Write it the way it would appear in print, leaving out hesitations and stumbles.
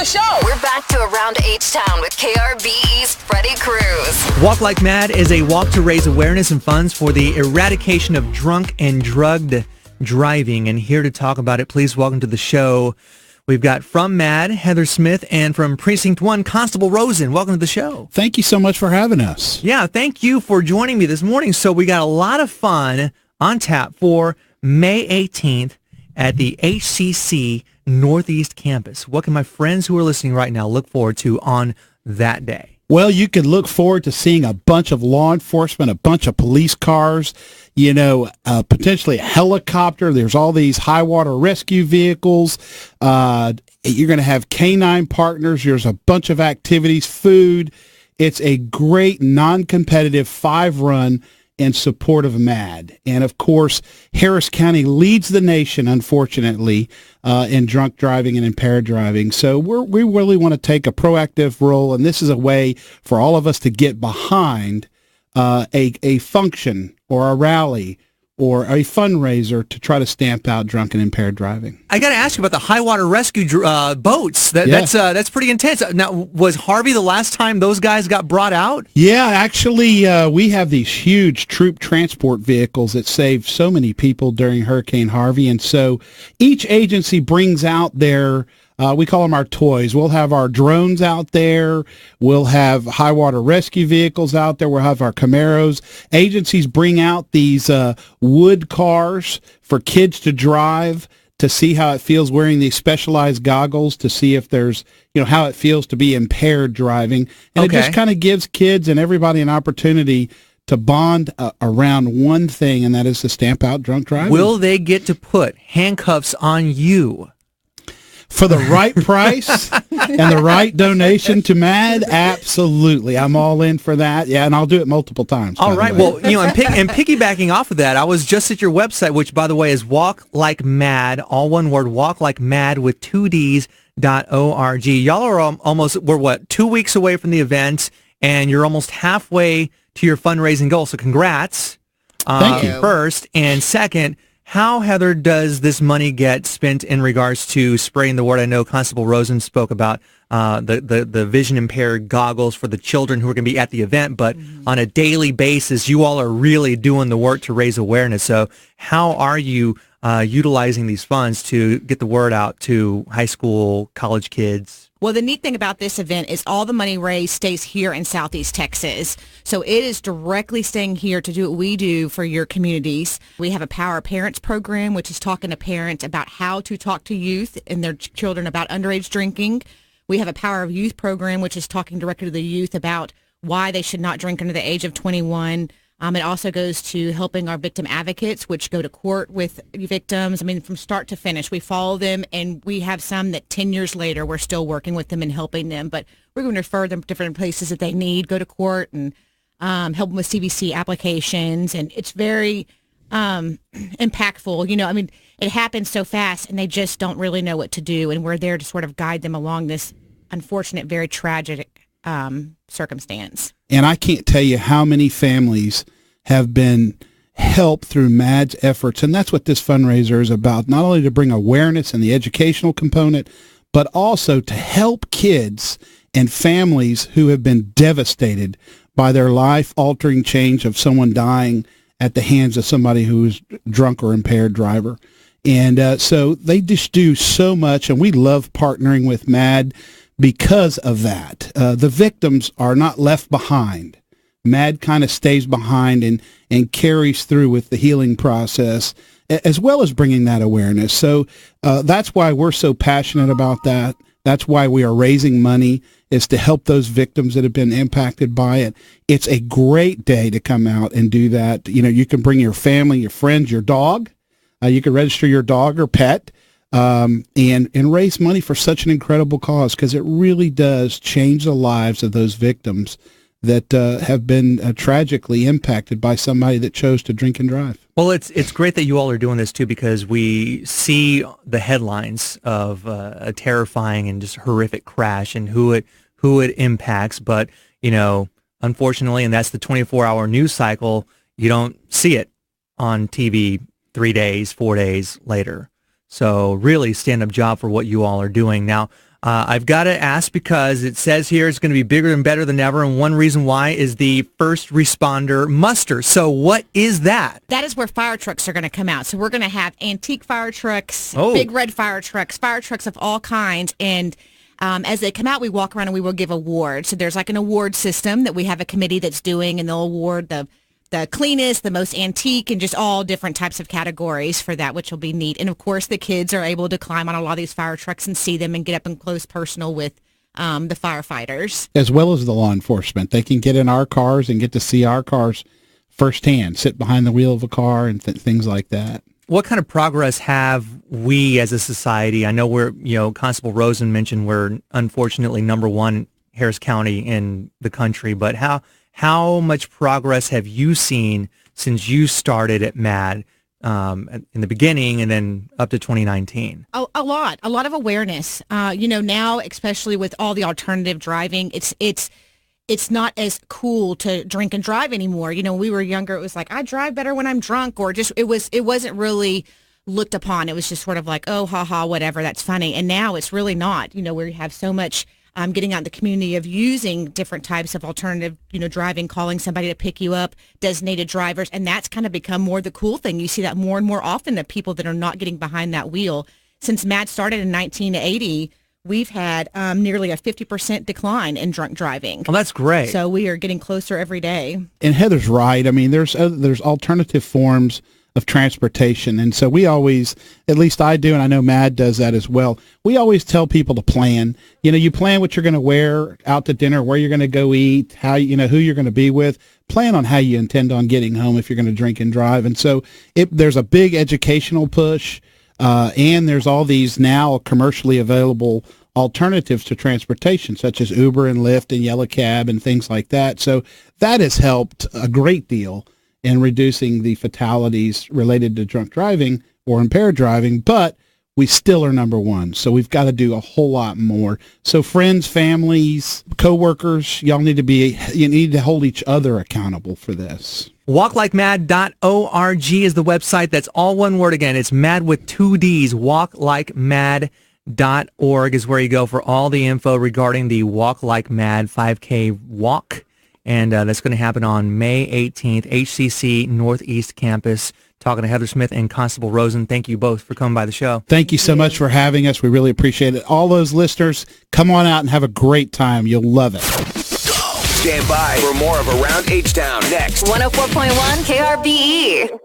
the show. We're back to Around H-Town with KRBE's Freddie Cruz. Walk Like MADD is a walk to raise awareness and funds for the eradication of drunk and drugged driving. And here to talk about it, please welcome to the show, we've got from MADD, Heather Smith, and from Precinct 1, Constable Rosen. Welcome to the show. Thank you so much for having us. Yeah, thank you for joining me this morning. So we got a lot of fun on tap for May 18th at the HCC Northeast Campus. What can my friends who are listening right now look forward to on that day? Well, you can look forward to seeing a bunch of law enforcement, a bunch of police cars, potentially a helicopter. There's all these high water rescue vehicles. You're going to have canine partners. There's a bunch of activities, food. It's a great non-competitive 5-run in support of MADD. And, of course, Harris County leads the nation, unfortunately, in drunk driving and impaired driving. So we really want to take a proactive role, and this is a way for all of us to get behind a function or a rally or a fundraiser to try to stamp out drunk and impaired driving. I got to ask you about the high water rescue boats. That's pretty intense. Now, was Harvey the last time those guys got brought out? Yeah, actually, we have these huge troop transport vehicles that saved so many people during Hurricane Harvey, and so each agency brings out their we call them our toys. We'll have our drones out there. We'll have high water rescue vehicles out there. We'll have our Camaros. Agencies bring out these wood cars for kids to drive to see how it feels wearing these specialized goggles to see if there's, how it feels to be impaired driving. And Okay. It just kind of gives kids and everybody an opportunity to bond around one thing, and that is to stamp out drunk driving. Will they get to put handcuffs on you? For the right price and the right donation to MADD, absolutely. I'm all in for that. Yeah, and I'll do it multiple times. All right. Well, and piggybacking off of that, I was just at your website, which, by the way, is Walk Like MADD, all one word, Walk Like MADD with 2Ds.org. Y'all are almost, we're 2 weeks away from the event, and you're almost halfway to your fundraising goal. So congrats. Thank you. First. And second, how, Heather, does this money get spent in regards to spreading the word? I know Constable Rosen spoke about the vision impaired goggles for the children who are going to be at the event, but on a daily basis, you all are really doing the work to raise awareness. So how are you utilizing these funds to get the word out to high school, college kids? Well, the neat thing about this event is all the money raised stays here in Southeast Texas. So it is directly staying here to do what we do for your communities. We have a Power Parents program, which is talking to parents about how to talk to youth and their children about underage drinking. We have a Power of Youth program, which is talking directly to the youth about why they should not drink under the age of 21. It also goes to helping our victim advocates, which go to court with victims. I mean, from start to finish, we follow them, and we have some that 10 years later, we're still working with them and helping them. But we're going to refer them to different places that they need, go to court, and help them with CBC applications. And it's very impactful. It happens so fast, and they just don't really know what to do. And we're there to sort of guide them along this unfortunate, very tragic circumstance. And I can't tell you how many families have been helped through MADD's efforts. And that's what this fundraiser is about, not only to bring awareness and the educational component, but also to help kids and families who have been devastated by their life-altering change of someone dying at the hands of somebody who is drunk or impaired driver. And so they just do so much, and we love partnering with MADD because of that. The victims are not left behind. MADD kind of stays behind and carries through with the healing process, as well as bringing that awareness. So that's why we're so passionate about that. That's why we are raising money, is to help those victims that have been impacted by it. It's a great day to come out and do that. You can bring your family, your friends, your dog. You can register your dog or pet. And raise money for such an incredible cause, because it really does change the lives of those victims that have been tragically impacted by somebody that chose to drink and drive. Well, it's great that you all are doing this too, because we see the headlines of a terrifying and just horrific crash and who it impacts. But unfortunately, and that's the 24-hour news cycle, you don't see it on TV 3 days, 4 days later. So really stand-up job for what you all are doing. Now, I've got to ask because it says here it's going to be bigger and better than ever, and one reason why is the first responder muster. So what is that? That is where fire trucks are going to come out. So we're going to have antique fire trucks, Oh. big red fire trucks of all kinds, and as they come out, we walk around and we will give awards. So there's like an award system that we have a committee that's doing, and they'll award the cleanest, the most antique, and just all different types of categories for that, which will be neat. And of course, the kids are able to climb on a lot of these fire trucks and see them and get up and close personal with the firefighters. As well as the law enforcement. They can get in our cars and get to see our cars firsthand, sit behind the wheel of a car and things like that. What kind of progress have we as a society? I know Constable Rosen mentioned we're unfortunately number one Harris County in the country, but how much progress have you seen since you started at MADD in the beginning and then up to 2019? A lot of awareness. Now, especially with all the alternative driving, it's not as cool to drink and drive anymore. When we were younger, it was like, I drive better when I'm drunk, or just it wasn't really looked upon. It was just sort of like, oh, haha, whatever, that's funny. And now it's really not. We have so much getting out in the community of using different types of alternative, driving, calling somebody to pick you up, designated drivers, and that's kind of become more the cool thing. You see that more and more often of people that are not getting behind that wheel. Since MADD started in 1980, we've had nearly a 50% decline in drunk driving. Oh, that's great. So we are getting closer every day. And Heather's right. I mean, there's alternative forms of transportation. And so we always, at least I do, and I know MADD does that as well, we always tell people to plan. You plan what you're going to wear out to dinner, where you're going to go eat, how who you're going to be with. Plan on how you intend on getting home if you're going to drink and drive. And so there's a big educational push, and there's all these now commercially available alternatives to transportation, such as Uber and Lyft and Yellow Cab and things like that. So that has helped a great deal in reducing the fatalities related to drunk driving or impaired driving, but we still are number one. So we've got to do a whole lot more. So friends, families, coworkers, you need to hold each other accountable for this. WalkLikeMadd.org is the website. That's all one word again. It's MADD with 2 Ds. WalkLikeMadd.org is where you go for all the info regarding the Walk Like MADD 5K walk. And that's going to happen on May 18th, HCC Northeast Campus. Talking to Heather Smith and Constable Rosen. Thank you both for coming by the show. Thank you so much for having us. We really appreciate it. All those listeners, come on out and have a great time. You'll love it. Stand by for more of Around H-Town next. 104.1 KRBE.